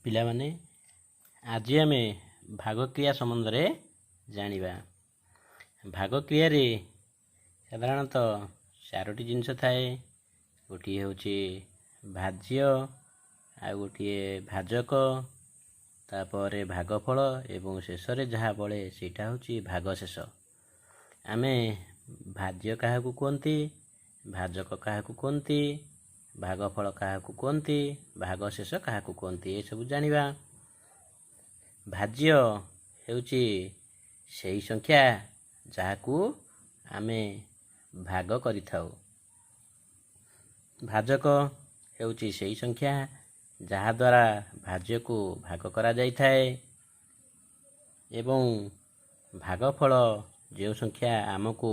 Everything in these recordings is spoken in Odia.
ପିଲାମାନେ ଆଜି ଆମେ ଭାଗକ୍ରିୟା ସମ୍ବନ୍ଧରେ ଜାଣିବା। ଭାଗକ୍ରିୟାରେ ସାଧାରଣତଃ ଚାରୋଟି ଜିନିଷ ଥାଏ। ଗୋଟିଏ ହେଉଛି ଭାଜ୍ୟ, ଆଉ ଗୋଟିଏ ଭାଜକ, ତାପରେ ଭାଗଫଳ ଏବଂ ଶେଷରେ ଯାହା ବଳେ ସେଇଟା ହେଉଛି ଭାଗଶେଷ। ଆମେ ଭାଜ୍ୟ କାହାକୁ କୁହନ୍ତି, ଭାଜକ କାହାକୁ କୁହନ୍ତି, ଭାଗଫଳ କାହାକୁ କୁହନ୍ତି, ଭାଗଶେଷ କାହାକୁ କୁହନ୍ତି, ଏସବୁ ଜାଣିବା। ଭାଜ୍ୟ ହେଉଛି ସେହି ସଂଖ୍ୟା ଯାହାକୁ ଆମେ ଭାଗ କରିଥାଉ। ଭାଜକ ହେଉଛି ସେହି ସଂଖ୍ୟା ଯାହାଦ୍ୱାରା ଭାଜ୍ୟକୁ ଭାଗ କରାଯାଇଥାଏ। ଏବଂ ଭାଗଫଳ ଯେଉଁ ସଂଖ୍ୟା ଆମକୁ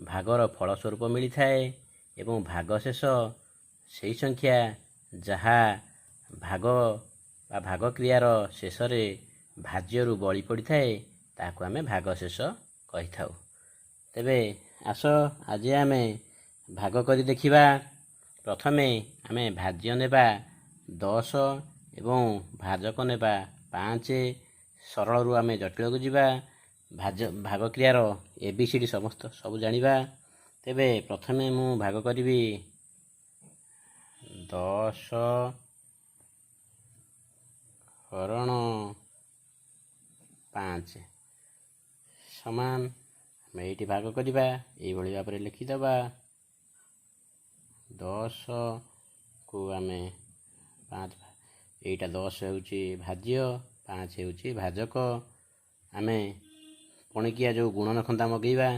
ଭାଗର ଫଳ ସ୍ୱରୂପ ମିଳିଥାଏ। ଏବଂ ଭାଗଶେଷ ସେହି ସଂଖ୍ୟା ଯାହା ଭାଗ ବା ଭାଗକ୍ରିୟାର ଶେଷରେ ଭାଜ୍ୟରୁ ବଳି ପଡ଼ିଥାଏ, ତାହାକୁ ଆମେ ଭାଗଶେଷ କହିଥାଉ। ତେବେ ଆସ ଆଜି ଆମେ ଭାଗ କରି ଦେଖିବା। ପ୍ରଥମେ ଆମେ ଭାଜ୍ୟ ନେବା 10 ଏବଂ ଭାଜକ ନେବା 5। ସରଳରୁ ଆମେ ଜଟିଳକୁ ଯିବା। ଭାଗକ୍ରିୟାର ABCD ସବୁ ଜାଣିବା। ତେବେ ପ୍ରଥମେ ମୁଁ ଭାଗ କରିବି 10 ହରଣ 5 ସମାନ। ଆମେ ଏଇଠି ଭାଗ କରିବା, ଏଇଭଳି ଭାବରେ ଲେଖିଦେବା। 10କୁ ଆମେ 5, ଏଇଟା 10 ହେଉଛି ଭାଜ୍ୟ, 5 ହେଉଛି ଭାଜକ। ଆମେ ପଣିକିଆ ଯେଉଁ ଗୁଣନଖନ୍ଦା ମଗେଇବା,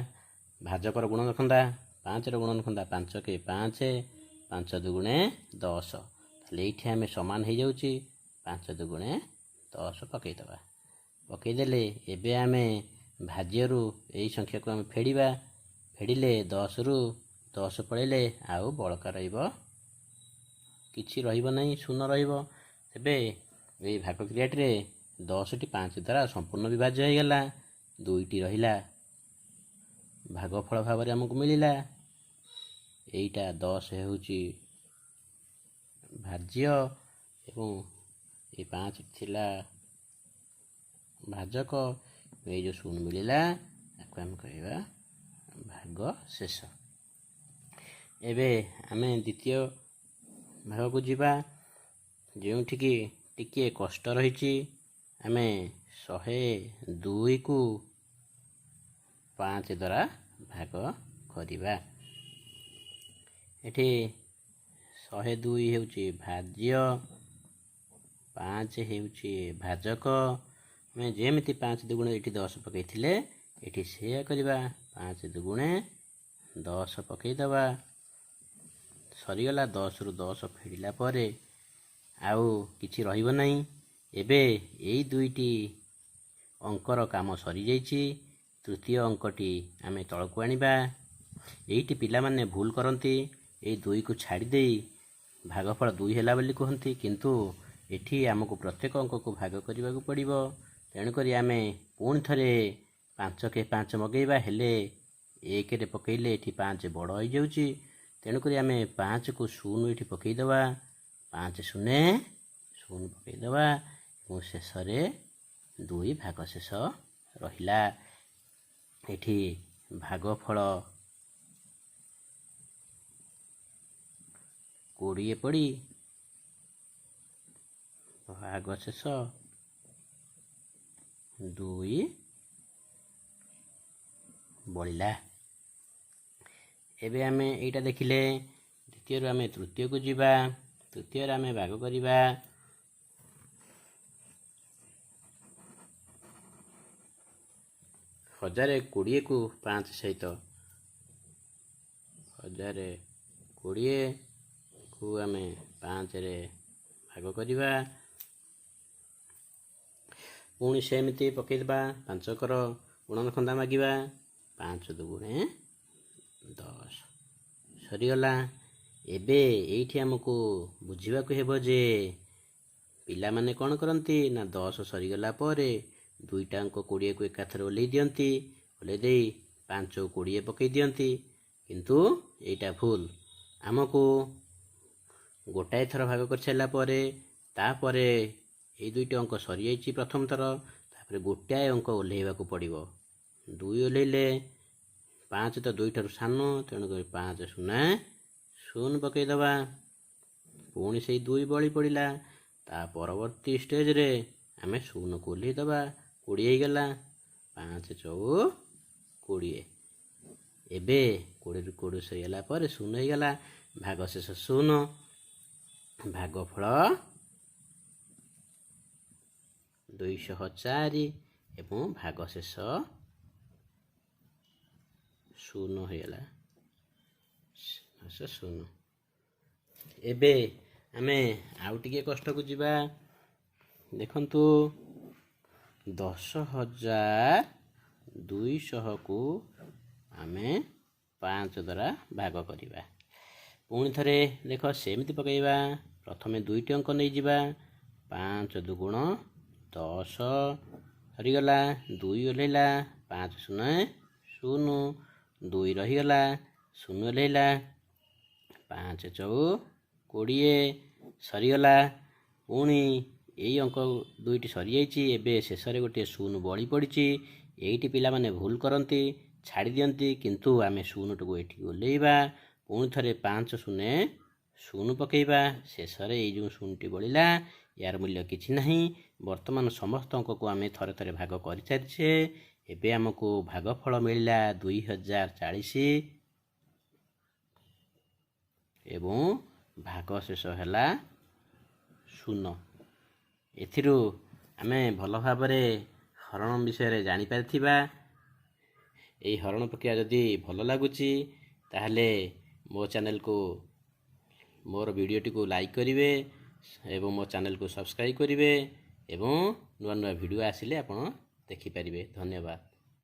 ଭାଜକର ଗୁଣନଖନ୍ଦା 5ର ଗୁଣନଖନ୍ଦା 5 × 5, 5 ଦୁଗୁଣେ 10। ତାହେଲେ ଏଇଠି ଆମେ ସମାନ ହେଇଯାଉଛି, 5 ଦୁଗୁଣେ 10 ପକାଇଦେବା। ପକାଇଦେଲେ ଏବେ ଆମେ ଭାଜ୍ୟରୁ ଏଇ ସଂଖ୍ୟାକୁ ଆମେ ଫେଡ଼ିବା। ଫେଡ଼ିଲେ 10ରୁ 10 ପଳେଇଲେ ଆଉ ବଳକା ରହିବ କିଛି ରହିବ ନାହିଁ, ଶୂନ ରହିବ। ତେବେ ଏଇ ଭାଗକ୍ରିୟାଟିରେ 10ଟି 5 ଦ୍ୱାରା ସମ୍ପୂର୍ଣ୍ଣ ବିଭାଜ୍ୟ ହୋଇଗଲା। 2ଟି ରହିଲା ଭାଗଫଳ ଭାବରେ ଆମକୁ ମିଳିଲା। ଏଇଟା 10 ହେଉଛି ଭାଜ୍ୟ ଏବଂ ଏ 5 ଥିଲା ଭାଜକ। ଏଇ ଯେଉଁ ଶୂନ ମିଳିଲା ତାକୁ ଆମେ କହିବା ଭାଗଶେଷ। ଏବେ ଆମେ ଦ୍ୱିତୀୟ ଭାଗକୁ ଯିବା, ଯେଉଁଠିକି ଟିକିଏ କଷ୍ଟ ରହିଛି। ଆମେ 102କୁ 5 ଦ୍ୱାରା ଭାଗ କରିବା। ଏଠି 102 ହେଉଛି ଭାଜ୍ୟ, 5 ହେଉଛି ଭାଜକ। ଆମେ ଯେମିତି 5 ଦୁଗୁଣେ ଏଠି 10 ପକାଇଥିଲେ, ଏଠି ସେଇଆ କରିବା। 5 ଦୁଗୁଣେ 10 ପକାଇଦେବା। ସରିଗଲା। 10ରୁ 10 ଫେଡ଼ିଲା ପରେ ଆଉ କିଛି ରହିବ ନାହିଁ। ଏବେ ଏଇ ଦୁଇଟି ଅଙ୍କର କାମ ସରିଯାଇଛି। ତୃତୀୟ ଅଙ୍କଟି ଆମେ ତଳକୁ ଆଣିବା। ଏଇଠି ପିଲାମାନେ ଭୁଲ କରନ୍ତି, ଏଇ 2କୁ ଛାଡ଼ିଦେଇ ଭାଗଫଳ 2 ହେଲା ବୋଲି କୁହନ୍ତି, କିନ୍ତୁ ଏଠି ଆମକୁ ପ୍ରତ୍ୟେକ ଅଙ୍କକୁ ଭାଗ କରିବାକୁ ପଡ଼ିବ। ତେଣୁକରି ଆମେ ପୁଣି ଥରେ 5 × 5 ମଗେଇବା, ହେଲେ 1ରେ ପକାଇଲେ ଏଠି 5 ବଡ଼ ହୋଇଯାଉଛି। ତେଣୁକରି ଆମେ 5କୁ 0 ଏଠି ପକାଇଦେବା। 5 0 0 ପକାଇଦେବା ଏବଂ ଶେଷରେ 2 ଭାଗଶେଷ ରହିଲା। ଏଠି ଭାଗଫଳ 20 ପଡ଼ି ଭାଗଶେଷ 2 ବଳିଲା। ଏବେ ଆମେ ଏଇଟା ଦେଖିଲେ। ଦ୍ୱିତୀୟରୁ ଆମେ ତୃତୀୟକୁ ଯିବା। ତୃତୀୟରେ ଆମେ ଭାଗ କରିବା 1020କୁ 5 ସହିତ। 1020କୁ ଆମେ 5ରେ ଭାଗ କରିବା। ପୁଣି ସେମିତି ପକାଇଦେବା। 5ଙ୍କର ଗୁଣନଖନ୍ଦା ମାଗିବା। 5 ଦୁଗୁଣେ 10 ସରିଗଲା। ଏବେ ଏଇଠି ଆମକୁ ବୁଝିବାକୁ ହେବ ଯେ ପିଲାମାନେ କ'ଣ କରନ୍ତି ନା 10 ସରିଗଲା ପରେ 2ଟା ଅଙ୍କ 20କୁ ଏକାଥରେ ଓହ୍ଲେଇ ଦିଅନ୍ତି। ଓହ୍ଲେଇ ଦେଇ 5କୁ 20 ପକାଇ ଦିଅନ୍ତି, କିନ୍ତୁ ଏଇଟା ଭୁଲ। ଆମକୁ ଗୋଟାଏ ଥର ଭାଗ କରିସାରିଲା ପରେ ତାପରେ ଏଇ ଦୁଇଟି ଅଙ୍କ ସରିଯାଇଛି ପ୍ରଥମ ଥର। ତାପରେ ଗୋଟାଏ ଅଙ୍କ ଓହ୍ଲେଇବାକୁ ପଡ଼ିବ। 2 ଓହ୍ଲେଇଲେ 5 ତ 2 ଠାରୁ ସାନ, ତେଣୁକରି 5 0 ପକାଇଦେବା। ପୁଣି ସେଇ 2 ବଳି ପଡ଼ିଲା। ତା ପରବର୍ତ୍ତୀ ଷ୍ଟେଜ୍ରେ ଆମେ 0କୁ ଓହ୍ଲେଇଦେବା। 20 ହେଇଗଲା। 5 ଚଉ 20। ଏବେ 20ରୁ 20 ସରିଗଲା ପରେ 0 ହେଇଗଲା। ଭାଗଶେଷ 0। ଭାଗଫଳ 204 ଏବଂ ଭାଗଶେଷ 0 ହେଇଗଲା। 0। ଏବେ ଆମେ ଆଉ ଟିକେ କଷ୍ଟକୁ ଯିବା। ଦେଖନ୍ତୁ 10,200କୁ ଆମେ 5 ଦ୍ୱାରା ଭାଗ କରିବା। ପୁଣି ଥରେ ଦେଖ ସେମିତି ପକାଇବା। ପ୍ରଥମେ 2ଟି ଅଙ୍କ ନେଇଯିବା। 5 ଦୁଗୁଣ 10 ସରିଗଲା। 2 ଓହ୍ଲେଇଲା। 5 0 0। 2 ରହିଗଲା। 0 ଓହ୍ଲେଇଲା। 5 ଚଉ 20 ସରିଗଲା। ପୁଣି ଏଇ ଅଙ୍କ 2ଟି ସରିଯାଇଛି। ଏବେ ଶେଷରେ ଗୋଟିଏ 0 ବଳି ପଡ଼ିଛି। ଏଇଠି ପିଲାମାନେ ଭୁଲ କରନ୍ତି, ଛାଡ଼ି ଦିଅନ୍ତି, କିନ୍ତୁ ଆମେ 0ଟିକୁ ଏଠିକି ଓହ୍ଲେଇବା। ପୁଣି ଥରେ 5 0 0 ପକାଇବା। ଶେଷରେ ଏଇ ଯେଉଁ 0ଟି ବଳିଲା, ୟାର ମୂଲ୍ୟ କିଛି ନାହିଁ। ବର୍ତ୍ତମାନ ସମସ୍ତ ଅଙ୍କକୁ ଆମେ ଥରେ ଥରେ ଭାଗ କରିସାରିଛେ। ଏବେ ଆମକୁ ଭାଗଫଳ ମିଳିଲା 2040 ଏବଂ ଭାଗଶେଷ ହେଲା 0। ଏଥିରୁ ଆମେ ଭଲ ଭାବରେ ହରଣ ବିଷୟରେ ଜାଣିପାରିଥିବା। ଏହି ହରଣ ପ୍ରକ୍ରିୟା ଯଦି ଭଲ ଲାଗୁଛି ତାହେଲେ ମୋ ଚ୍ୟାନେଲକୁ, ମୋର ଭିଡ଼ିଓଟିକୁ ଲାଇକ୍ କରିବେ ଏବଂ ମୋ ଚ୍ୟାନେଲକୁ ସବସ୍କ୍ରାଇବ୍ କରିବେ ଏବଂ ନୂଆ ନୂଆ ଭିଡ଼ିଓ ଆସିଲେ ଆପଣ ଦେଖିପାରିବେ। ଧନ୍ୟବାଦ।